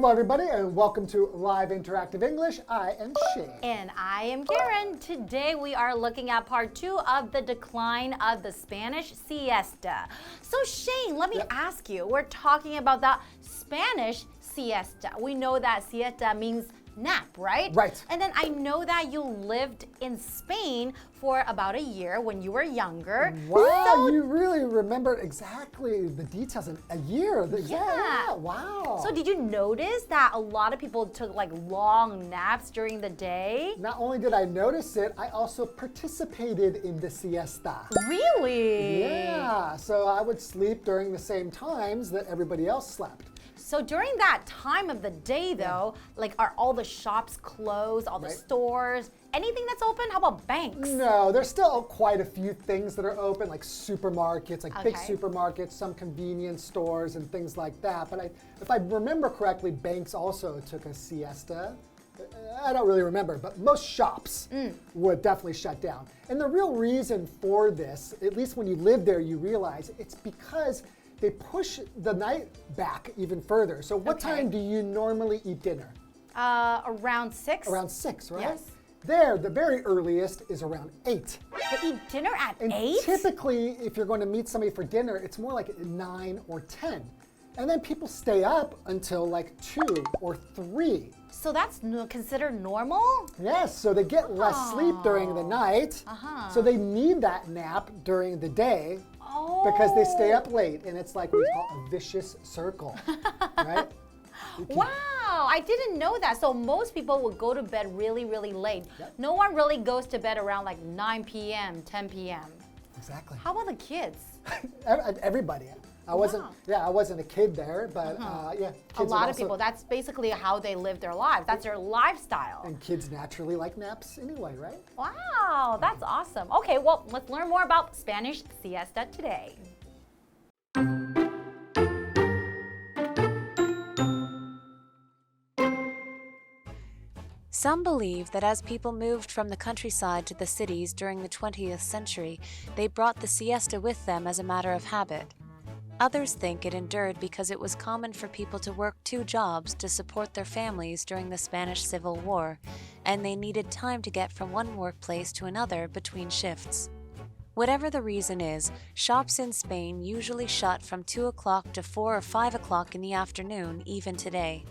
Hello, everybody, and welcome to Live Interactive English. I am Shane. And I am Karen. Today we are looking at part 2 of the decline of the Spanish siesta. So Shane, let me ask you, we're talking about the Spanish siesta. We know that siesta means nap, right? Right. And then I know that you lived in Spain for about a year when you were younger. Wow, you really remember exactly the details in a year. Yeah. Wow. So did you notice that a lot of people took like long naps during the day? Not only did I notice it, I also participated in the siesta. Really? Yeah, so I would sleep during the same times that everybody else slept. So during that time of the day though, like are all the shops closed, all the stores, anything that's open? How about banks? No, there's still quite a few things that are open, like supermarkets, like big supermarkets, some convenience stores and things like that. But if I remember correctly, banks also took a siesta. I don't really remember, but most shops would definitely shut down. And the real reason for this, at least when you live there, you realize it's because they push the night back even further. So what time do you normally eat dinner? Around 6? Around 6, right? Yes. There, the very earliest is around 8. They eat dinner at 8? Typically, if you're going to meet somebody for dinner, it's more like 9 or 10. And then people stay up until like 2 or 3. So that's considered normal? Yes, so they get less sleep during the night. So they need that nap during the day. Because they stay up late, and it's like what we call a vicious circle, right? Wow, I didn't know that. So most people would go to bed really, really late. No one really goes to bed around like 9 p.m., 10 p.m. Exactly. How about the kids? Everybody. I wasn't a kid there, but yeah. A lot of people, that's basically how they live their lives. That's their lifestyle. And kids naturally like naps anyway, right? Wow, that's awesome. Okay, well, let's learn more about Spanish siesta today. Some believe that as people moved from the countryside to the cities during the 20th century, they brought the siesta with them as a matter of habit. Others think it endured because it was common for people to work 2 jobs to support their families during the Spanish Civil War, and they needed time to get from one workplace to another between shifts. Whatever the reason is, shops in Spain usually shut from 2 o'clock to 4 or 5 o'clock in the afternoon, even today.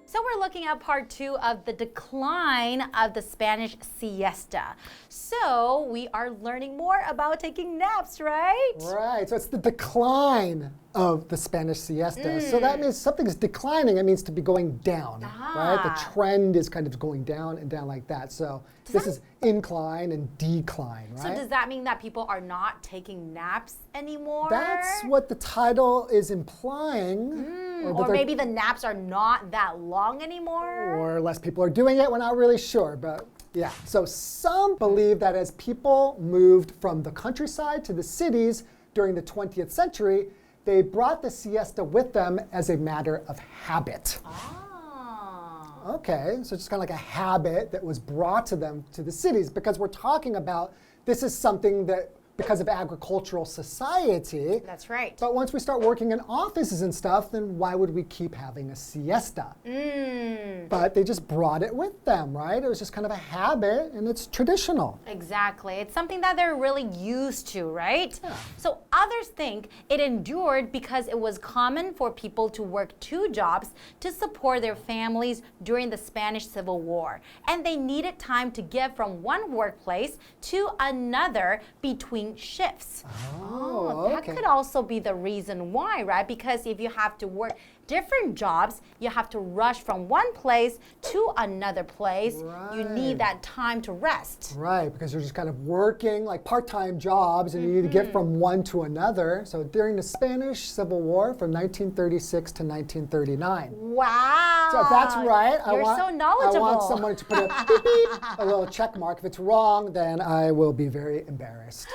So we're looking at part 2 of the decline of the Spanish siesta. So we are learning more about taking naps, right? Right, so it's the decline of the Spanish siesta. So that means something's declining. It means to be going down, right? The trend is kind of going down and down like that. So this is incline and decline, right? So does that mean that people are not taking naps anymore? That's what the title is implying. Or maybe the naps are not that long anymore? Or less people are doing it. We're not really sure, but yeah. So some believe that as people moved from the countryside to the cities during the 20th century, they brought the siesta with them as a matter of habit. Okay, so it's kind of like a habit that was brought to them to the cities, because we're talking about this is something that because of agricultural society. That's right. But once we start working in offices and stuff, then why would we keep having a siesta? But they just brought it with them, right? It was just kind of a habit, and it's traditional. Exactly. It's something that they're really used to, right? Yeah. So others think it endured because it was common for people to work 2 jobs to support their families during the Spanish Civil War. And they needed time to get from one workplace to another between shifts. That could also be the reason why, right? Because if you have to work different jobs, you have to rush from one place to another place. You need that time to rest. Right, because you're just kind of working like part-time jobs, and you need to get from one to another. So during the Spanish Civil War from 1936 to 1939. Wow. So if that's right, You're so knowledgeable. I want someone to put a beep, beep, a little check mark. If it's wrong, then I will be very embarrassed.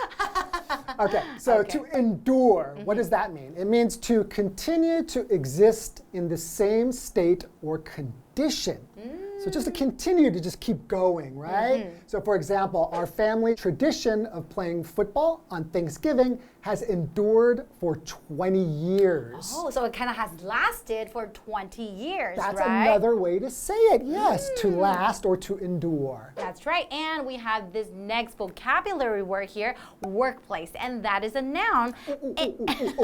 Okay, so to endure, what does that mean? It means to continue to exist in the same state or condition. So just to continue to just keep going, right? So for example, our family tradition of playing football on Thanksgiving has endured for 20 years. Oh, so it kind of has lasted for 20 years, That's right? another way to say it, yes, to last or to endure. That's right. And we have this next vocabulary word here, workplace. And that is a noun.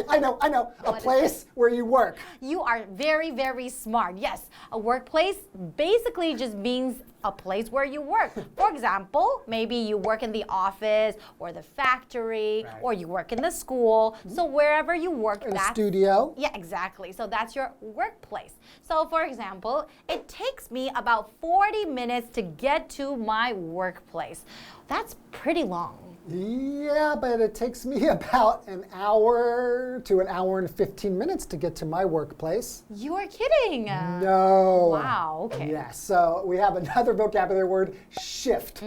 I know. A place where you work. You are very, very smart. Yes, a workplace basically just means a place where you work. For example, maybe you work in the office or the factory, right. or you work in the school. So wherever you work, In a studio. Yeah, exactly. So that's your workplace. So for example, it takes me about 40 minutes to get to my workplace. That's pretty long. Yeah, but it takes me about an hour to an hour and 15 minutes to get to my workplace. You are kidding. No. Wow, okay. Yes, so we have another vocabulary word, shift.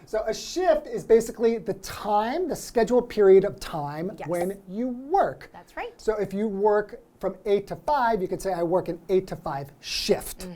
So a shift is basically the time, the scheduled period of time when you work. That's right. So if you work from 8 to 5, you could say I work an 8 to 5 shift.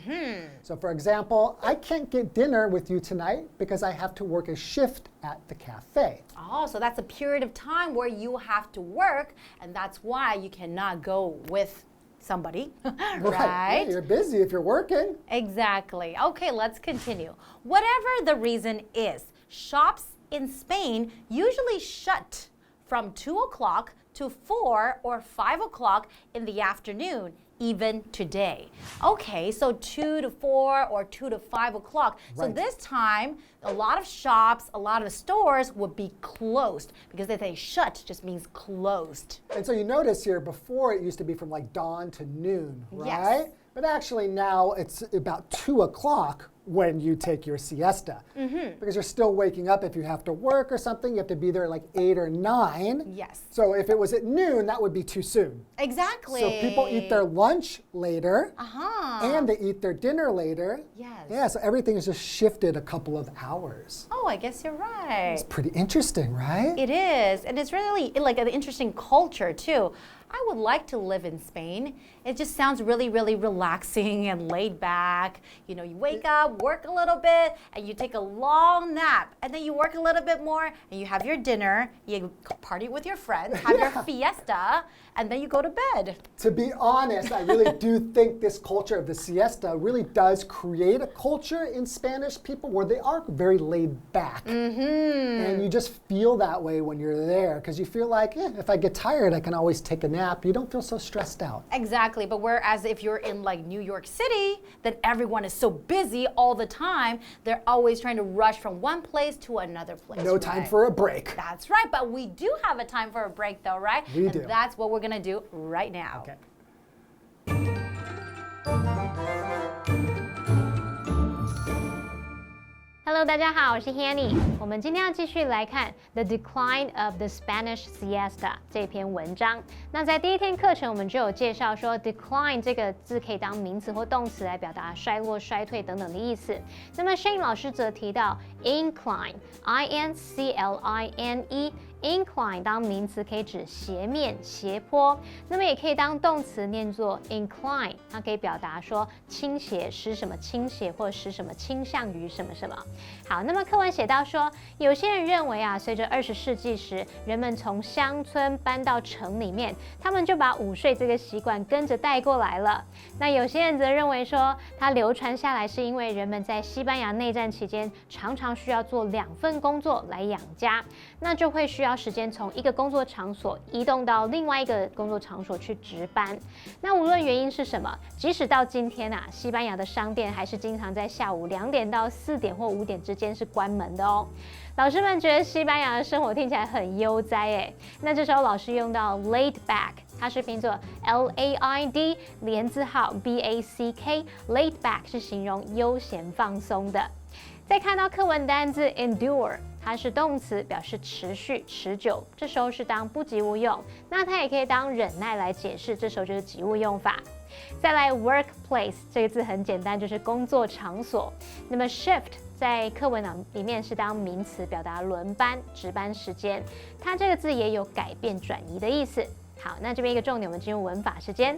So for example, I can't get dinner with you tonight because I have to work a shift at the cafe. Oh, so that's a period of time where you have to work, and that's why you cannot go with somebody, right? Yeah, you're busy if you're working. Exactly. Okay, let's continue. Whatever the reason is, shops in Spain usually shut from 2 o'clock to 4 or 5 o'clock in the afternoon, even today. Okay, so 2 to 4 or 2 to 5 o'clock. So this time, a lot of shops, a lot of stores would be closed because they say shut just means closed. And so you notice here, before it used to be from like dawn to noon, right? Yes. But actually now it's about 2 o'clock when you take your siesta. Because you're still waking up if you have to work or something. You have to be there at like 8 or 9. Yes. So if it was at noon, that would be too soon. Exactly. So people eat their lunch later. Uh-huh. And they eat their dinner later. Yes. Yeah, so everything is just shifted a couple of hours. Oh, I guess you're right. It's pretty interesting, right? It is, and it's really like an interesting culture too. I would like to live in Spain. It just sounds really, really relaxing and laid back. You know, you wake up, work a little bit, and you take a long nap. And then you work a little bit more, and you have your dinner, you party with your friends, have your fiesta, and then you go to bed. To be honest, I really do think this culture of the siesta really does create a culture in Spanish people where they are very laid back. And you just feel that way when you're there because you feel like, if I get tired, I can always take a nap. You don't feel so stressed out. Exactly, but whereas if you're in like New York City, then everyone is so busy all the time, they're always trying to rush from one place to another place. No time for a break. That's right, but we do have a time for a break though, right? We and do. That's what we're gonna do right now. Okay. Hello， 大家好，我是 Hanny。我们今天要继续来看《The Decline of the Spanish Siesta》这篇文章。那在第一天课程，我们就有介绍说 ，decline 这个字可以当名词或动词来表达衰落、衰退等等的意思。那么 Shane 老师则提到 incline，incline。incline 当名词可以指斜面、斜坡，那么也可以当动词念作 incline， 它可以表达说倾斜，使什么倾斜，或者使什么倾向于什么什么。好，那么课文写到说，有些人认为啊，随着20世纪时，人们从乡村搬到城里面，他们就把午睡这个习惯跟着带过来了。那有些人则认为说，它流传下来是因为人们在西班牙内战期间常常需要做2份工作来养家，那就会需要时间从一个工作场所移动到另外一个工作场所去值班。那无论原因是什么，即使到今天啊，西班牙的商店还是经常在下午2点到4点或5点之间是关门的哦。老师们觉得西班牙的生活听起来很悠哉诶，那这时候老师用到 laid back， 它是拼作 LAID 连字号 BACK，laid back 是形容悠闲放松的。再看到课文单字 endure， 它是动词，表示持续、持久，这时候是当不及物用。那它也可以当忍耐来解释，这时候就是及物用法。再来 workplace 这个字很简单，就是工作场所。那么 shift 在课文里面是当名词，表达轮班、值班时间。它这个字也有改变、转移的意思。好，那这边一个重点，我们进入文法时间。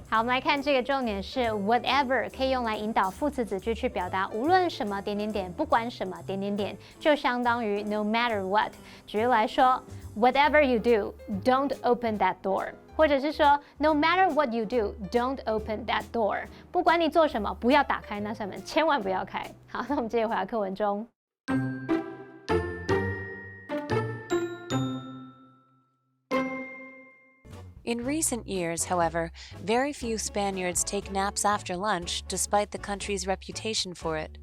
好，我们来看这个重点是 whatever， 可以用来引导副词子句去表达无论什么点点点，不管什么点点点，就相当于 no matter what。举例来说 ，whatever you do, don't open that door。或者是说 no matter what you do, don't open that door。不管你做什么，不要打开那扇门，千万不要开。好，那我们接着回到课文中。In recent years, however, very few Spaniards take naps after lunch, despite the country's reputation for it.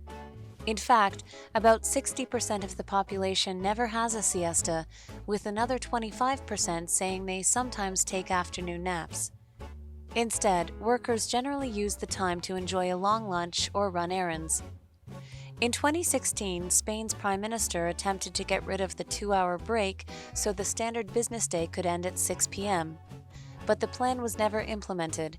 In fact, about 60% of the population never has a siesta, with another 25% saying they sometimes take afternoon naps. Instead, workers generally use the time to enjoy a long lunch or run errands. In 2016, Spain's Prime Minister attempted to get rid of the 2-hour break so the standard business day could end at 6 p.m. But the plan was never implemented.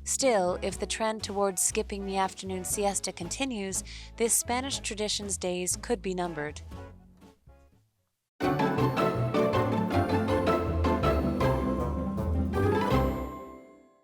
Still, if the trend towards skipping the afternoon siesta continues, this Spanish tradition's days could be numbered.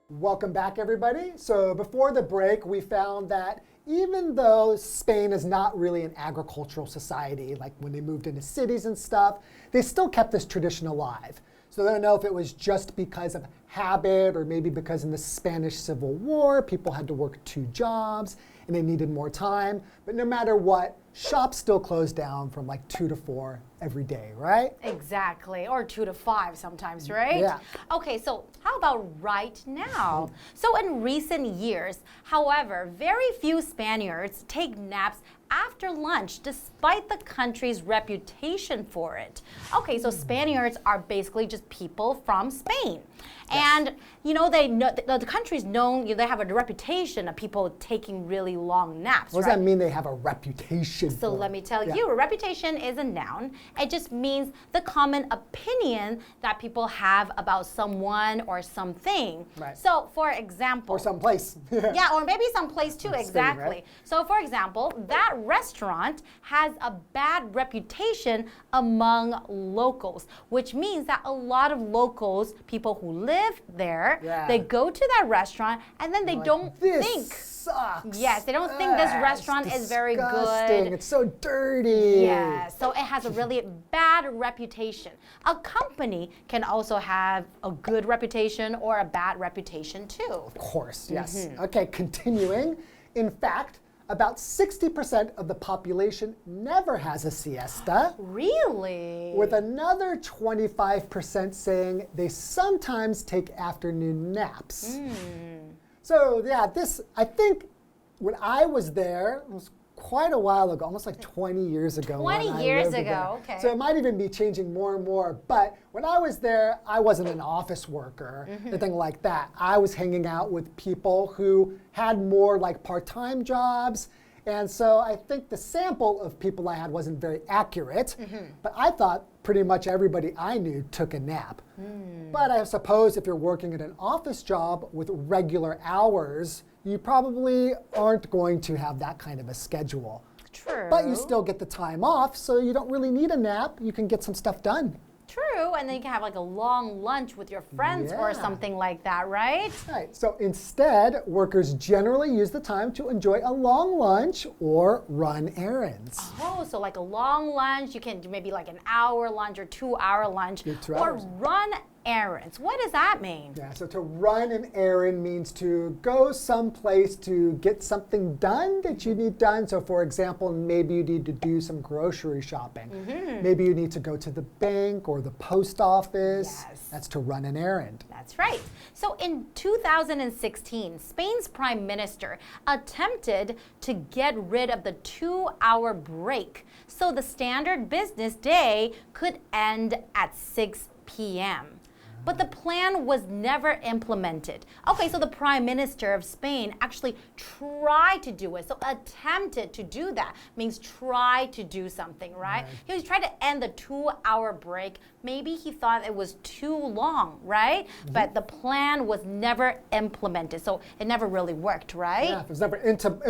Welcome back, everybody. So before the break, we found that even though Spain is not really an agricultural society, like when they moved into cities and stuff, they still kept this tradition alive. So I don't know if it was just because of habit or maybe because in the Spanish Civil War, people had to work 2 jobs and they needed more time. But no matter what, shops still close down from like 2 to 4 every day, right? Exactly, or 2 to 5 sometimes, right? Yeah. Okay, so how about right now? So in recent years, however, very few Spaniards take naps after lunch, despite the country's reputation for it. Okay, so Spaniards are basically just people from Spain. And, you know, the country's known, they have a reputation of people taking really long naps, What does that mean, they have a reputation So for? let me tell you, a reputation is a noun. It just means the common opinion that people have about someone or something. Right. So, for example... Or someplace. Yeah, or maybe someplace too, exactly. Right? So, for example, that restaurant has a bad reputation among locals, which means that a lot of locals, people who live there, they go to that restaurant and then they don't think. Sucks. Yes, they don't think this restaurant is very good. It's so dirty. Yeah, so it has a really bad reputation. A company can also have a good reputation or a bad reputation too. Of course, yes. Okay, continuing. In fact, about 60% of the population never has a siesta. Really? With another 25% saying they sometimes take afternoon naps. So yeah, this, I think when I was there, it was quite a while ago, almost like 20 years ago. 20 years ago, okay. So it might even be changing more and more. But when I was there, I wasn't an office worker, anything like that. I was hanging out with people who had more like part-time jobs. And so I think the sample of people I had wasn't very accurate. But I thought pretty much everybody I knew took a nap. But I suppose if you're working at an office job with regular hours, you probably aren't going to have that kind of a schedule. True. But you still get the time off, so you don't really need a nap. You can get some stuff done. True, and then you can have like a long lunch with your friends or something like that, right? Right, so instead, workers generally use the time to enjoy a long lunch or run errands. Oh, so like a long lunch, you can do maybe like an hour lunch or 2-hour lunch, or run errands. What does that mean? Yeah, so to run an errand means to go someplace to get something done that you need done. So for example, maybe you need to do some grocery shopping. Maybe you need to go to the bank or the post office. Yes. That's to run an errand. That's right. So in 2016, Spain's Prime Minister attempted to get rid of the 2-hour break so the standard business day could end at 6 p.m. But the plan was never implemented. Okay, so the Prime Minister of Spain actually tried to do it. So attempted to do that means try to do something, right? He was trying to end the 2-hour break maybe he thought it was too long, right? But the plan was never implemented, so it never really worked, right? Yeah, if it was never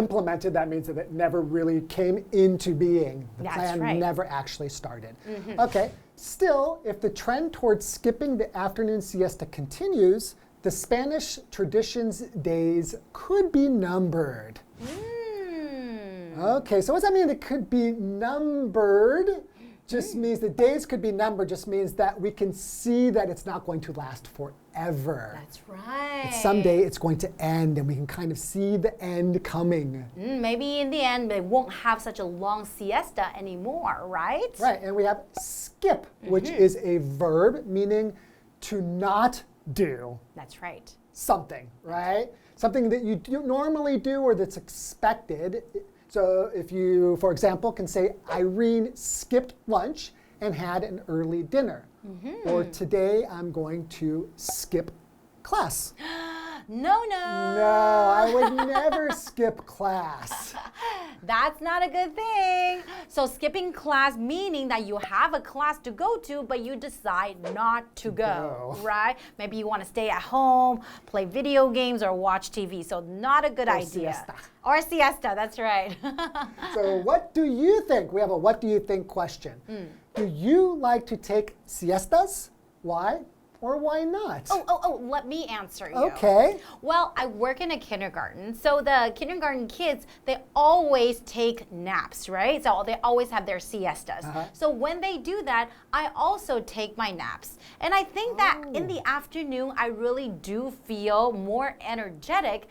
implemented, that means that it never really came into being. The plan never actually started. Okay, still, if the trend towards skipping the afternoon siesta continues, the Spanish tradition's days could be numbered. Okay, so what does that mean? It could be numbered. Just means the days could be numbered, just means that we can see that it's not going to last forever. That's right. Someday it's going to end, and we can kind of see the end coming. Maybe in the end, they won't have such a long siesta anymore, right? Right, and we have skip, which is a verb meaning to not do. That's right. Something, right? Something that you normally do or that's expected. So if you, for example, can say, Irene skipped lunch and had an early dinner. Or today I'm going to skip class. No. No, I would never skip class. That's not a good thing. So skipping class meaning that you have a class to go to, but you decide not to go, right? Maybe you want to stay at home, play video games, or watch TV. So not a good idea. Siesta. Or siesta, that's right. So what do you think? We have a what do you think question. Do you like to take siestas? Why? Or why not? Oh, let me answer you. Okay. Well, I work in a kindergarten, so the kindergarten kids, they always take naps, right? So they always have their siestas. So when they do that, I also take my naps. And I think that in the afternoon, I really do feel more energetic,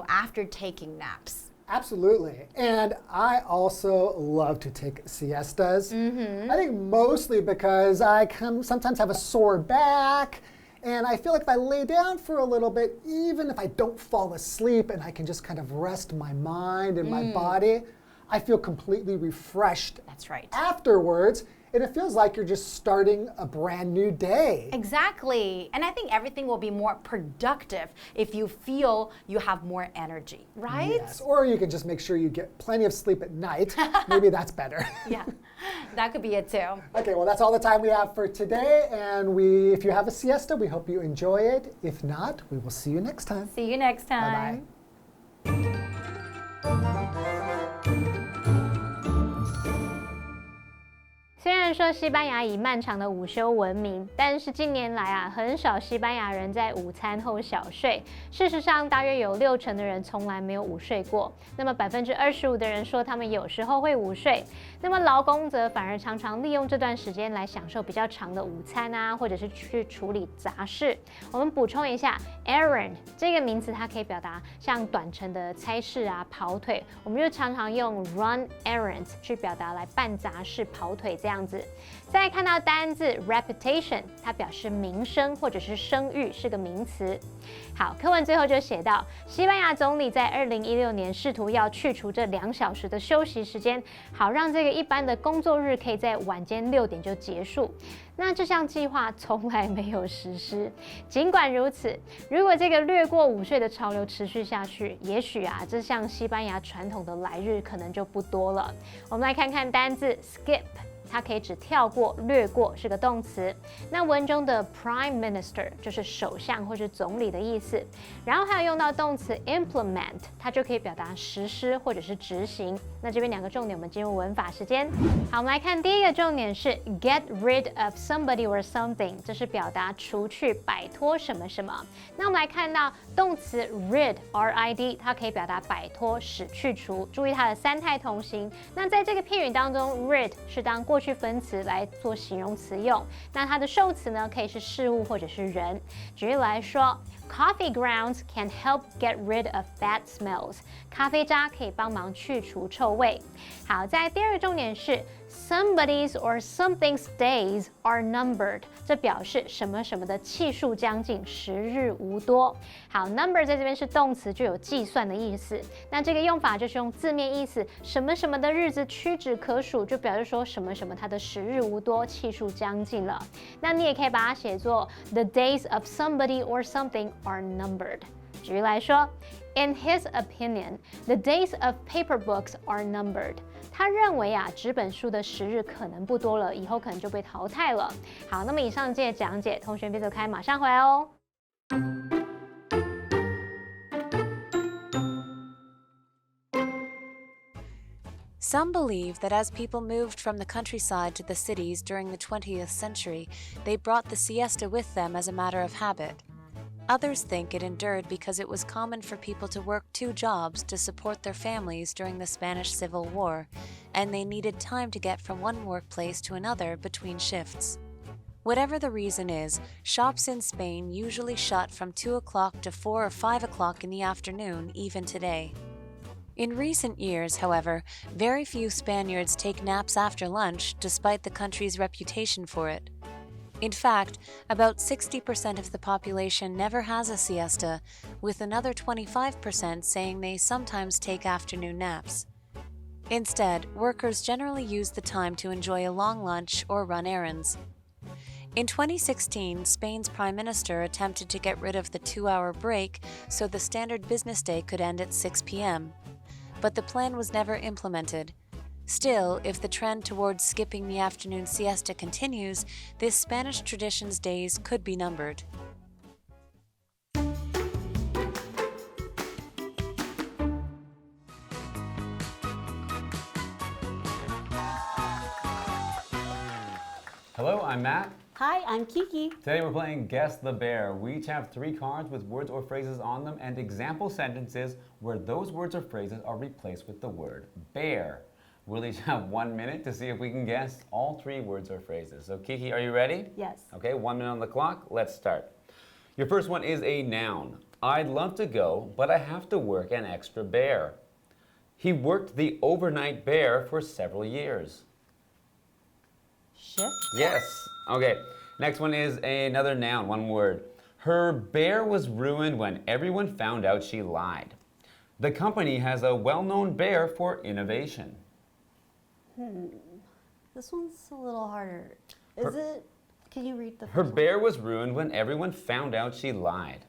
after taking naps. Absolutely. And I also love to take siestas. I think mostly because I sometimes have a sore back, and I feel like if I lay down for a little bit, even if I don't fall asleep and I can just kind of rest my mind and my body, I feel completely refreshed. That's right. Afterwards. And it feels like you're just starting a brand new day. Exactly. And I think everything will be more productive if you feel you have more energy, right? Yes. Or you can just make sure you get plenty of sleep at night. Maybe that's better. Yeah, that could be it too. Okay, well, that's all the time we have for today. And if you have a siesta, we hope you enjoy it. If not, we will see you next time. See you next time. Bye-bye. 虽然说西班牙以漫长的午休闻名，但是近年来很少西班牙人在午餐后小睡。事实上，大约有60%的人从来没有午睡过。那么25%的人说他们有时候会午睡。那么劳工则反而常常利用这段时间来享受比较长的午餐或者是去处理杂事。我们补充一下 ，errand 这个名词它可以表达像短程的差事跑腿，我们就常常用 run errands 去表达来办杂事、跑腿这样。再来看到单字 reputation， 它表示名声或者是声誉，是个名词。好，课文最后就写到，西班牙总理在2016年试图要去除这2小时的休息时间，好让这个一般的工作日可以在晚间6点就结束。那这项计划从来没有实施。尽管如此，如果这个略过午睡的潮流持续下去，也许这项西班牙传统的来日可能就不多了。我们来看看单字 skip。它可以指跳过、略过，是个动词。那文中的 Prime Minister 就是首相或是总理的意思。然后还有用到动词 implement， 它就可以表达实施或者是执行。那这边2个重点，我们进入文法时间。好，我们来看第一个重点是 get rid of somebody or something， 这是表达除去、摆脱什么什么。那我们来看到动词 rid， 它可以表达摆脱、使去除。注意它的3态同形。那在这个片语当中 ，rid 是当过去分词来做形容词用，那它的受词呢可以是事物或者是人。举例来说 ，Coffee grounds can help get rid of bad smells。咖啡渣可以帮忙去除臭味。好，在第2个重点是 somebody's or something's days are numbered， 这表示什么什么的气数将近，时日无多。好 ，number 在这边是动词，就有计算的意思。那这个用法就是用字面意思，什么什么的日子屈指可数，就表示说什么什么它的时日无多，气数将近了。那你也可以把它写作 the days of somebody or something are numbered。举例来说 ，In his opinion, the days of paper books are numbered。他认为啊，纸本书的时日可能不多了，以后可能就被淘汰了。好，那么以上这些讲解，同学别走开，马上回来哦。Some believe that as people moved from the countryside to the cities during the 20th century, they brought the siesta with them as a matter of habit. Others think it endured because it was common for people to work 2 jobs to support their families during the Spanish Civil War, and they needed time to get from one workplace to another between shifts. Whatever the reason is, shops in Spain usually shut from 2 o'clock to 4 or 5 o'clock in the afternoon, even today. In recent years, however, very few Spaniards take naps after lunch, despite the country's reputation for it. In fact, about 60% of the population never has a siesta, with another 25% saying they sometimes take afternoon naps. Instead, workers generally use the time to enjoy a long lunch or run errands. In 2016, Spain's Prime Minister attempted to get rid of the 2-hour break so the standard business day could end at 6 p.m. But the plan was never implemented. Still, if the trend towards skipping the afternoon siesta continues, this Spanish tradition's days could be numbered. Hello, I'm Matt. Hi, I'm Kiki. Today we're playing Guess the Bear. We each have 3 cards with words or phrases on them and example sentences where those words or phrases are replaced with the word bear. We'll each have 1 minute to see if we can guess all 3 words or phrases. So Kiki, are you ready? Yes. Okay, 1 minute on the clock. Let's start. Your first one is a noun. I'd love to go, but I have to work an extra bear. He worked the overnight bear for several years. Shift. Yes. Okay. Next one is another noun, 1 word. Her bear was ruined when everyone found out she lied. The company has a well-known bear for innovation. This one's a little harder. Can you read the Her first one? bear was ruined when everyone found out she lied.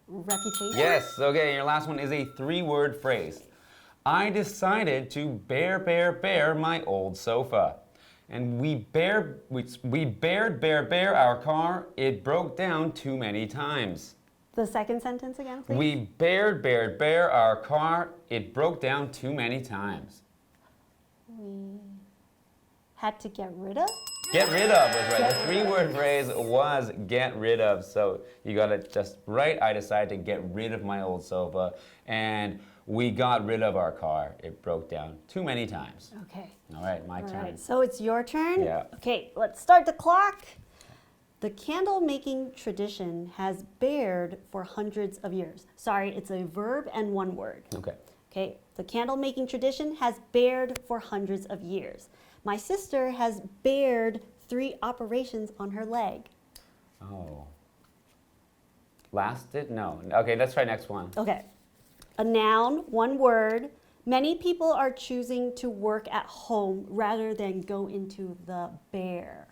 Reputation? Yes. Okay. Your last one is a 3-word phrase. I decided to bear my old sofa. And we bared our car. It broke down too many times. The second sentence again, please. We bared our car. It broke down too many times. We had to get rid of? Get rid of was right. The 3-word phrase was get rid of. So you got it just right. I decided to get rid of my old sofa. And we got rid of our car. It broke down too many times. Okay. All right, my turn. All right, so it's your turn? Yeah. Okay, let's start the clock. The candle making tradition has bared for hundreds of years. Sorry, it's a verb and 1 word. Okay. Okay, the candle making tradition has bared for hundreds of years. My sister has bared 3 operations on her leg. Oh. Lasted? No. Okay, let's try next one. Okay, a noun, 1 word. Many people are choosing to work at home rather than go into the bear.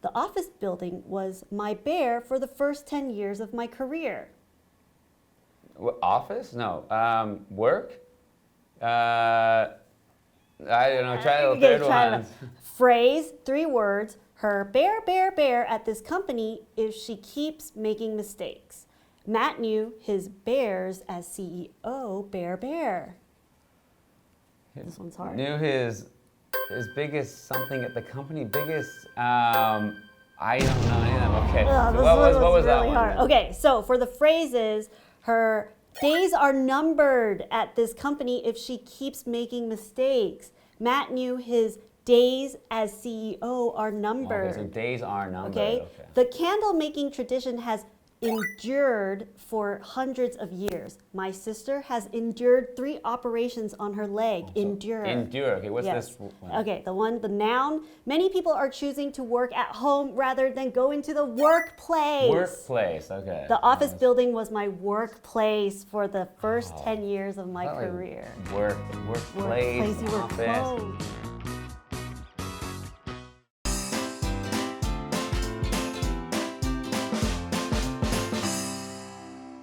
The office building was my bear for the first 10 years of my career. Office? No. Work? I don't know. Try the third one. Phrase, 3 words. Her bear at this company if she keeps making mistakes. Matt knew his bears as CEO, Bear. This one's hard. Knew his biggest something at the company. Biggest, I don't know any of them. Okay. So what was that really one? hard. Okay, so for the phrases, her days are numbered at this company if she keeps making mistakes. Matt knew his days as CEO are numbered. Okay, so days are numbered. Okay. The candle making tradition has endured for hundreds of years. My sister has endured 3 operations on her leg. Endure. Endure. Okay, what's Yes. this one? Okay, the noun. Many people are choosing to work at home rather than go into the workplace. Workplace, okay. The office building was my workplace for the first 10 years of my career. Workplace, You were office. close.